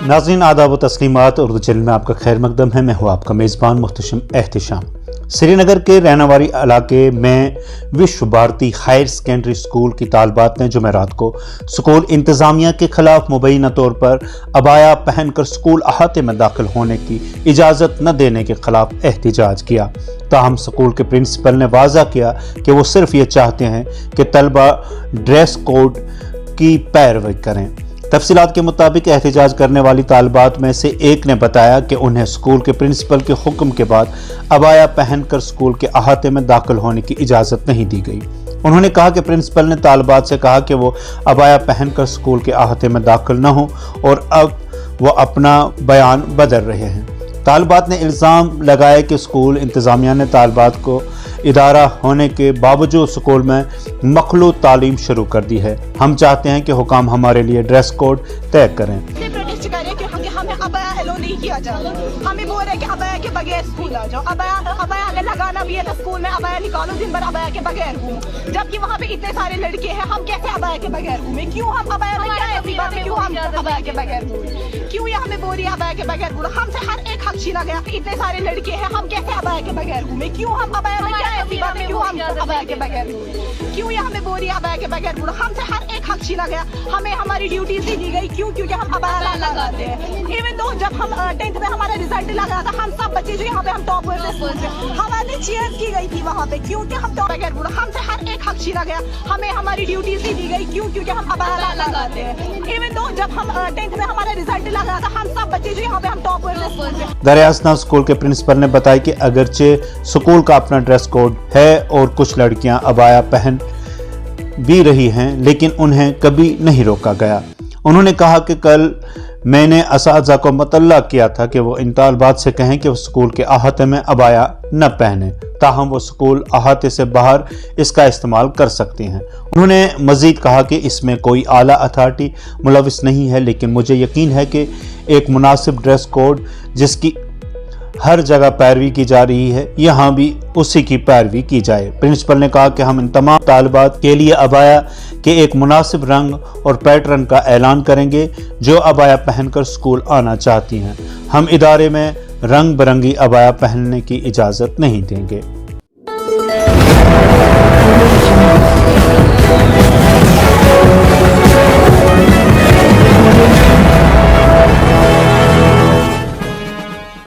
नाज़रीन आदाब व तस्लीमात। उर्दू चैनल में आपका खैर मकदम है। मैं हूँ आपका मेज़बान मुख्तशम एहतिशाम। श्रीनगर के रहनावारी इलाके में विश्व भारती हायर सेकेंडरी स्कूल की तालबात ने जुमेरात को स्कूल इंतज़ामिया के खिलाफ मुबैना तौर पर अबाया पहनकर स्कूल अहाते में दाखिल होने की इजाज़त न देने के खिलाफ एहतिजाज किया। ताहम स्कूल के प्रिंसिपल ने वाज़ा किया कि वो सिर्फ ये चाहते हैं कि तलबा ड्रेस कोड की पैरवी करें। तफसीलात के मुताबिक एहतिजाज करने वाली तालिबात में से एक ने बताया कि उन्हें स्कूल के प्रिंसिपल के हुक्म के बाद अबाया पहनकर स्कूल के अहाते में दाखिल होने की इजाज़त नहीं दी गई। उन्होंने कहा कि प्रिंसिपल ने तालिबात से कहा कि वो अबाया पहनकर स्कूल के अहाते में दाखिल न हो और अब वो अपना बयान बदल रहे हैं। तालिबात ने इल्ज़ाम लगाया कि स्कूल इंतज़ामिया ने तालिबात को इदारा होने के बावजूद स्कूल में मखलूत तालीम शुरू कर दी है। हम चाहते हैं कि हुकाम हमारे लिए ड्रेस कोड तय करें। हमें अबाया एलो नहीं किया जाए। हमें बोल रहे हैं कि अबाया के बगैर स्कूल आ जाओ। अबाया अगर लगाना भी है तो स्कूल में अबाया निकालो, दिन भर अबाया के बगैर घूमो, जबकि वहाँ पे इतने सारे लड़के हैं। हम कैसे अबाया के बगैर घूमे? क्यों हम अबाया में क्या ऐसी बात है? क्यों हम अबाया के बगैर घूमे? क्यों ये हमें बोल रही है अबाया के बगैर घूमो? हमसे हर एक हक छीना गया। इतने सारे लड़के हैं, हम कैसे अबाया के बगैर घूमे? क्यों हम अबाया में क्या ऐसी बात है? क्यों हम अबाया के बगैर घूमे? क्यों ये हमें बोल रही है अबाया के बगैर घूमो? हमसे हर एक हक छीना गया। हमें हमारी ड्यूटीज ही दी गई। क्यों? क्योंकि हम अबाया लगाते हैं। इवन दो जब हम 10th में हमारा रिजल्ट लगा था, हम सब बच्चे जो यहाँ पे हम टॉप हुए थे स्कूल से, हमारी चीयर्स की गई थी वहाँ पे। क्योंकि हम टॉप बगैर बुरा, हमसे हर एक हक छीना गया। हमें हमारी ड्यूटीज ही दी गई। क्यों? क्योंकि हम अबाया लगाते हैं। इवन दो जब हम 10th में हमारा रिजल्ट लगा था, हम सब बच्चे जो यहाँ पे हम टॉप हुए थे स्कूल से। दरियासना स्कूल के प्रिंसिपल ने बताया कि अगरचे स्कूल का अपना ड्रेस कोड है और कुछ लड़कियां अबाया पहन भी रही हैं, लेकिन उन्हें कभी नहीं रोका गया। उन्होंने कहा कि कल मैंने असातिज़ा को मतल्ला किया था कि वो इन तालिबात से कहें कि वो स्कूल के अहाते में अबाया न पहने, ताहम वो स्कूल अहाते से बाहर इसका इस्तेमाल कर सकती हैं। उन्होंने मज़ीद कहा कि इसमें कोई आला अथॉरिटी मुलविस नहीं है, लेकिन मुझे यकीन है कि एक मुनासिब ड्रेस कोड जिसकी हर जगह पैरवी की जा रही है, यहाँ भी उसी की पैरवी की जाए। प्रिंसिपल ने कहा कि हम इन तमाम तालिबात के लिए अबाया के एक मुनासिब रंग और पैटर्न का ऐलान करेंगे जो अबाया पहनकर स्कूल आना चाहती हैं। हम इदारे में रंग बिरंगी अबाया पहनने की इजाज़त नहीं देंगे।